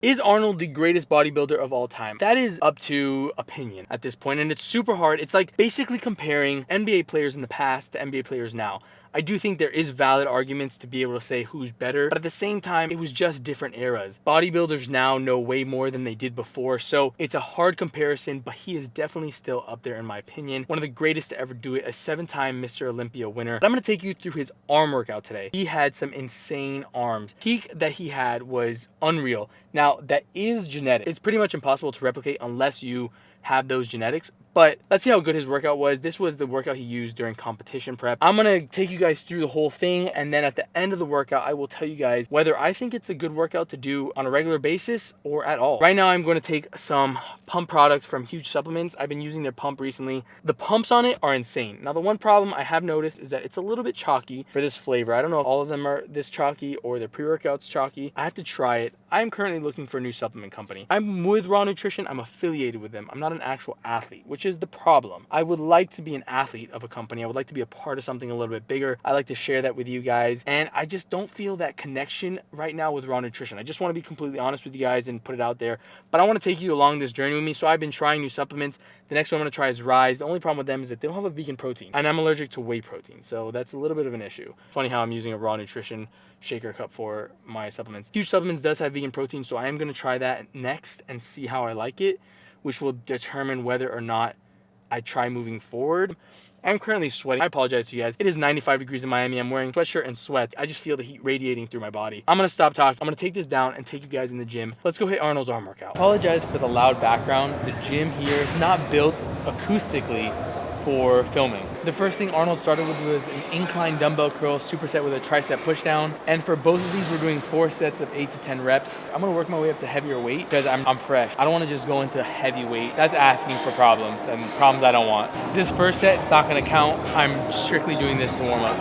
Is Arnold the greatest bodybuilder of all time? That is up to opinion at this point, and it's super hard. It's like basically comparing NBA players in the past to NBA players now. I do think there is valid arguments to be able to say who's better, but at the same time, it was just different eras. Bodybuilders now know way more than they did before, so it's a hard comparison, but he is definitely still up there in my opinion. One of the greatest to ever do it, a 7-time Mr. Olympia winner. But I'm gonna take you through his arm workout today. He had some insane arms. Peak that he had was unreal. Now, that is genetic. It's pretty much impossible to replicate unless you have those genetics, but let's see how good his workout was. This was the workout he used during competition prep. I'm gonna take you guys through the whole thing, and then at the end of the workout, I will tell you guys whether I think it's a good workout to do on a regular basis or at all. Right now, I'm gonna take some pump products from Huge Supplements. I've been using their pump recently. The pumps on it are insane. Now, the one problem I have noticed is that it's a little bit chalky for this flavor. I don't know if all of them are this chalky or their pre-workouts chalky. I have to try it. I'm currently looking for a new supplement company. I'm with Raw Nutrition. I'm affiliated with them. I'm not an actual athlete, which is the problem. I would like to be an athlete of a company. I would like to be a part of something a little bit bigger. I like to share that with you guys, and I just don't feel that connection right now with Raw Nutrition. I just want to be completely honest with you guys and put it out there, but I want to take you along this journey with me. So I've been trying new supplements. The next one I'm going to try is Rise. The only problem with them is that they don't have a vegan protein, and I'm allergic to whey protein, so that's a little bit of an issue. Funny how I'm using a Raw Nutrition shaker cup for my supplements. Huge Supplements does have vegan protein, so I am going to try that next and see how I like it, which will determine whether or not I try moving forward. I'm currently sweating. I apologize to you guys. It is 95 degrees in Miami. I'm wearing a sweatshirt and sweats. I just feel the heat radiating through my body. I'm gonna stop talking. I'm gonna take this down and take you guys in the gym. Let's go hit Arnold's arm workout. Apologize for the loud background. The gym here is not built acoustically for filming. The first thing Arnold started with was an incline dumbbell curl superset with a tricep push down. And for both of these, we're doing 4 sets of 8 to 10 reps. I'm gonna work my way up to heavier weight because I'm fresh. I don't wanna just go into heavy weight. That's asking for problems, and problems I don't want. This first set is not gonna count. I'm strictly doing this to warm up.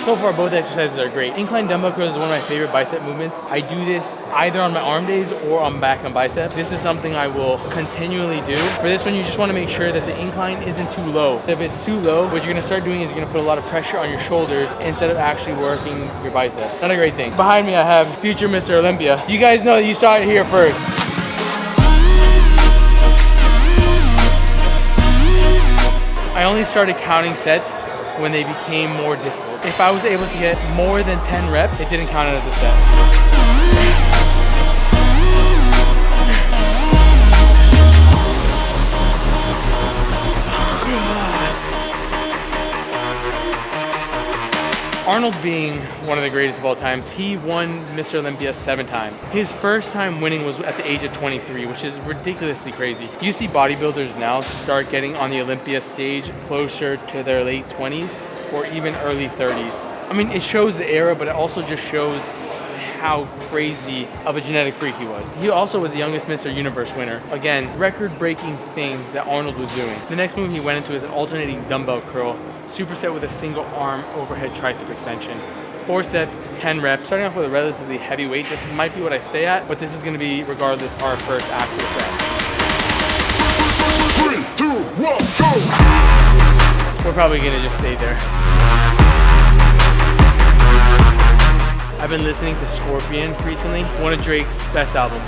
So far, both exercises are great. Incline dumbbell curls is one of my favorite bicep movements. I do this either on my arm days or on back and bicep. This is something I will continually do. For this one, you just want to make sure that the incline isn't too low. If it's too low, what you're going to start doing is you're going to put a lot of pressure on your shoulders instead of actually working your biceps. Not a great thing. Behind me, I have future Mr. Olympia. You guys know that you saw it here first. I only started counting sets when they became more difficult. If I was able to get more than 10 reps, it didn't count it as a set. Arnold being one of the greatest of all times, he won Mr. Olympia 7 times. His first time winning was at the age of 23, which is ridiculously crazy. You see bodybuilders now start getting on the Olympia stage closer to their late 20s or even early 30s. I mean, it shows the era, but it also just shows how crazy of a genetic freak he was. He also was the youngest Mr. Universe winner. Again, record-breaking things that Arnold was doing. The next move he went into is an alternating dumbbell curl, superset with a single arm overhead tricep extension. 4 sets, 10 reps. Starting off with a relatively heavy weight. This might be what I stay at, but this is gonna be, regardless, our first actual set. 3, 2, 1, go! We're probably gonna just stay there. I've been listening to Scorpion recently, one of Drake's best albums.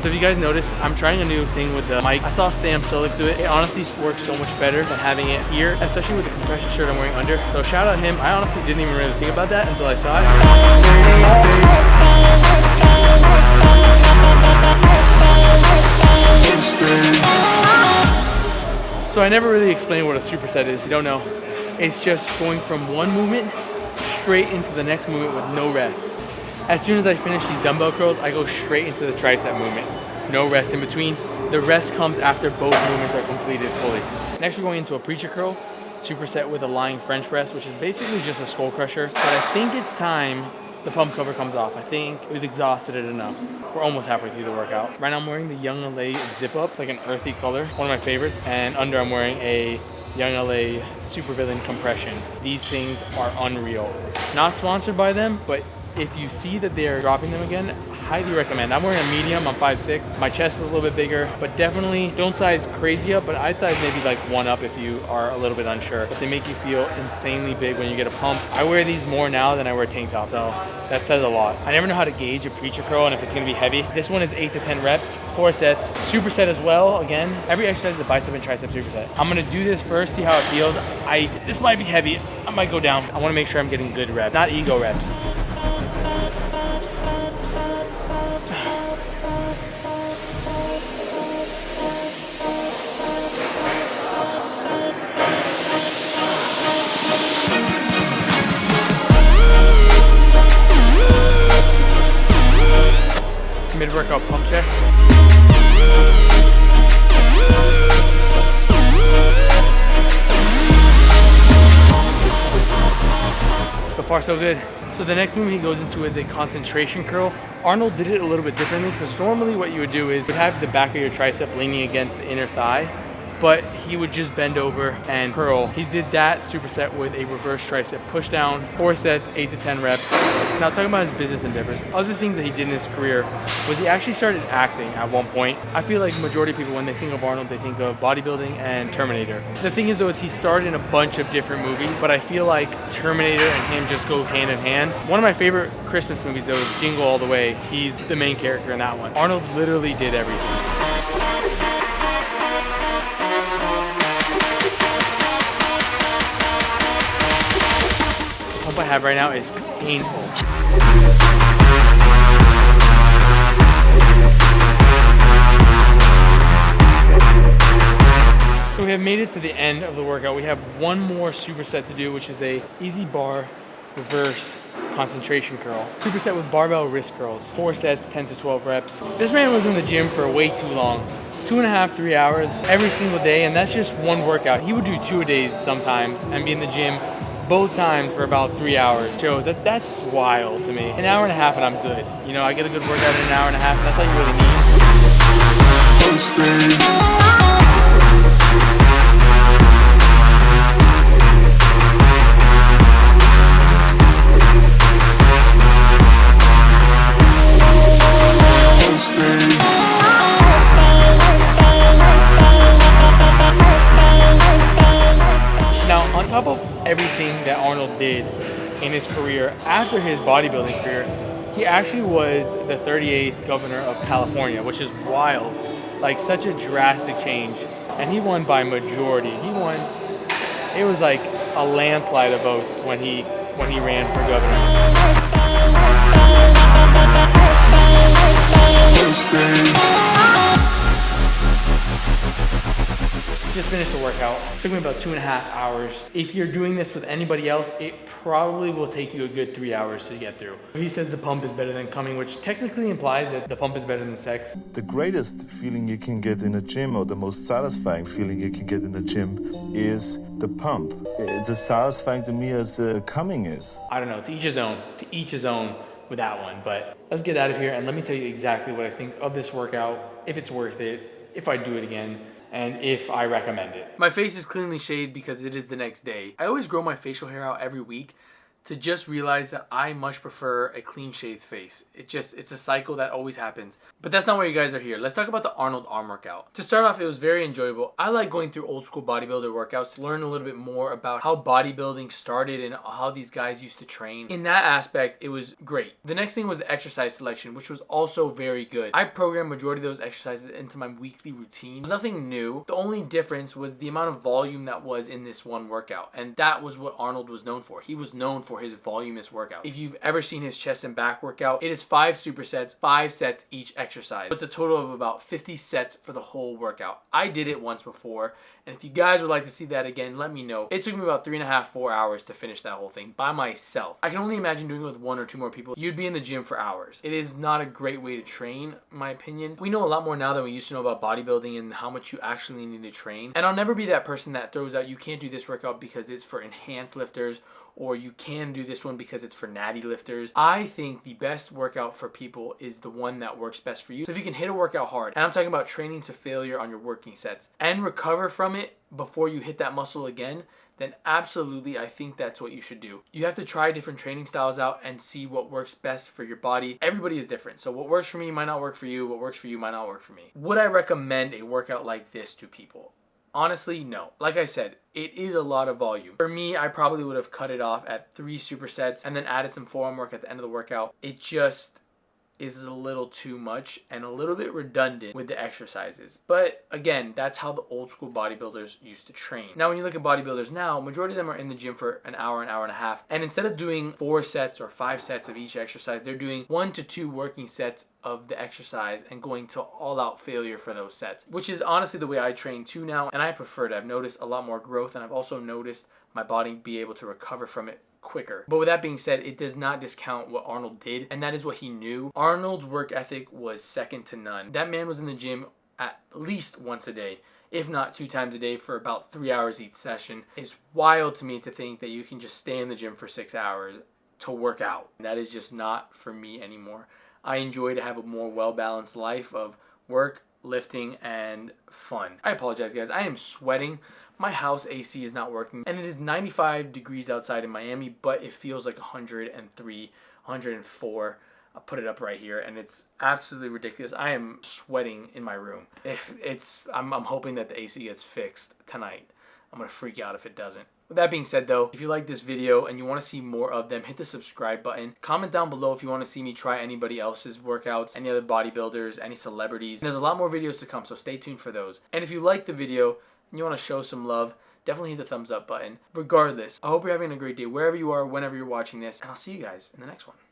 So if you guys notice, I'm trying a new thing with the mic. I saw Sam Solik do it. It honestly works so much better than having it here, especially with the compression shirt I'm wearing under. So shout out him. I honestly didn't even really think about that until I saw it. So I never really explained what a superset is. You don't know. It's just going from one movement straight into the next movement with no rest. As soon as I finish these dumbbell curls, I go straight into the tricep movement. No rest in between. The rest comes after both movements are completed fully. Next, we're going into a preacher curl, superset with a lying French press, which is basically just a skull crusher. But I think it's time the pump cover comes off. I think we've exhausted it enough. We're almost halfway through the workout. Right now I'm wearing the Young LA Zip Up. It's like an earthy color, one of my favorites. And under I'm wearing a Young LA supervillain compression. These things are unreal. Not sponsored by them, but if you see that they're dropping them again, highly recommend. I'm wearing a medium, I'm 5'6". My chest is a little bit bigger, but definitely don't size crazy up, but I'd size maybe like 1 up if you are a little bit unsure. But they make you feel insanely big when you get a pump. I wear these more now than I wear tank tops, so that says a lot. I never know how to gauge a preacher curl and if it's gonna be heavy. This one is 8 to 10 reps, 4 sets, superset as well. Again, every exercise is a bicep and tricep superset. I'm gonna do this first, see how it feels. This might be heavy, I might go down. I wanna make sure I'm getting good reps, not ego reps. Mid-workout pump check. So far so good. So the next move he goes into is a concentration curl. Arnold did it a little bit differently because normally what you would do is you'd have the back of your tricep leaning against the inner thigh, but he would just bend over and curl. He did that superset with a reverse tricep push down, 4 sets, 8 to 10 reps. Now talking about his business endeavors, other things that he did in his career was he actually started acting at one point. I feel like majority of people, when they think of Arnold, they think of bodybuilding and Terminator. The thing is though, is he starred in a bunch of different movies, but I feel like Terminator and him just go hand in hand. One of my favorite Christmas movies though is Jingle All the Way. He's the main character in that one. Arnold literally did everything. What I have right now is painful. So we have made it to the end of the workout. We have one more superset to do, which is a easy bar reverse concentration curl. Superset with barbell wrist curls. 4 sets, 10 to 12 reps. This man was in the gym for way too long. 2.5, 3 hours every single day, and that's just one workout. He would do 2 a days sometimes and be in the gym both times for about 3 hours. So that's wild to me. An hour and a half and I'm good. You know, I get a good workout in an hour and a half, and that's all you really need. On top of everything that Arnold did in his career, after his bodybuilding career, he actually was the 38th governor of California, which is wild. Like, such a drastic change. And he won by majority. He won, it was like a landslide of votes when he ran for governor. Just finished the workout. It took me about 2.5 hours. If you're doing this with anybody else, it probably will take you a good 3 hours to get through. He says the pump is better than coming, which technically implies that the pump is better than sex. The greatest feeling you can get in a gym, or the most satisfying feeling you can get in the gym, is the pump. It's as satisfying to me as coming is. I don't know, to each his own. To each his own with that one. But let's get out of here and let me tell you exactly what I think of this workout, if it's worth it, if I do it again, and if I recommend it. My face is cleanly shaved because it is the next day. I always grow my facial hair out every week to just realize that I much prefer a clean shaved face. It's a cycle that always happens. But that's not why you guys are here. Let's talk about the Arnold arm workout. To start off, it was very enjoyable. I like going through old school bodybuilder workouts to learn a little bit more about how bodybuilding started and how these guys used to train. In that aspect, it was great. The next thing was the exercise selection, which was also very good. I programmed majority of those exercises into my weekly routine. It was nothing new. The only difference was the amount of volume that was in this one workout. And that was what Arnold was known for. He was known for his voluminous workout. If you've ever seen his chest and back workout, it is 5 supersets, 5 sets each exercise, with a total of about 50 sets for the whole workout. I did it once before, and if you guys would like to see that again, let me know. It took me about 3.5, 4 hours to finish that whole thing by myself. I can only imagine doing it with 1 or 2 more people. You'd be in the gym for hours. It is not a great way to train, in my opinion. We know a lot more now than we used to know about bodybuilding and how much you actually need to train. And I'll never be that person that throws out, you can't do this workout because it's for enhanced lifters, or you can do this one because it's for natty lifters. I think the best workout for people is the one that works best for you. So if you can hit a workout hard, and I'm talking about training to failure on your working sets, and recover from it before you hit that muscle again, then absolutely I think that's what you should do. You have to try different training styles out and see what works best for your body. Everybody is different. So what works for me might not work for you. What works for you might not work for me. Would I recommend a workout like this to people? Honestly, no. Like I said, it is a lot of volume. For me, I probably would have cut it off at 3 supersets and then added some forearm work at the end of the workout. It just is a little too much and a little bit redundant with the exercises. But again, that's how the old school bodybuilders used to train. Now, when you look at bodybuilders now, majority of them are in the gym for an hour and a half. And instead of doing 4 sets or 5 sets of each exercise, they're doing 1 to 2 working sets of the exercise and going to all out failure for those sets, which is honestly the way I train too now. And I prefer it. I've noticed a lot more growth, and I've also noticed my body be able to recover from it quicker. But with that being said, it does not discount what Arnold did, and that is what he knew. Arnold's work ethic was second to none. That man was in the gym at least once a day, if not 2 times a day, for about 3 hours each session. It's wild to me to think that you can just stay in the gym for 6 hours to work out. That is just not for me anymore. I enjoy to have a more well-balanced life of work, lifting, and fun. I apologize, guys. I am sweating. My house AC is not working, and it is 95 degrees outside in Miami, but it feels like 103, 104. I'll put it up right here, and it's absolutely ridiculous. I am sweating in my room. I'm hoping that the AC gets fixed tonight. I'm gonna freak out if it doesn't. With that being said though, if you like this video and you want to see more of them, hit the subscribe button. Comment down below if you want to see me try anybody else's workouts, any other bodybuilders, any celebrities. And there's a lot more videos to come, so stay tuned for those. And if you like the video and you want to show some love, definitely hit the thumbs up button. Regardless, I hope you're having a great day wherever you are, whenever you're watching this, and I'll see you guys in the next one.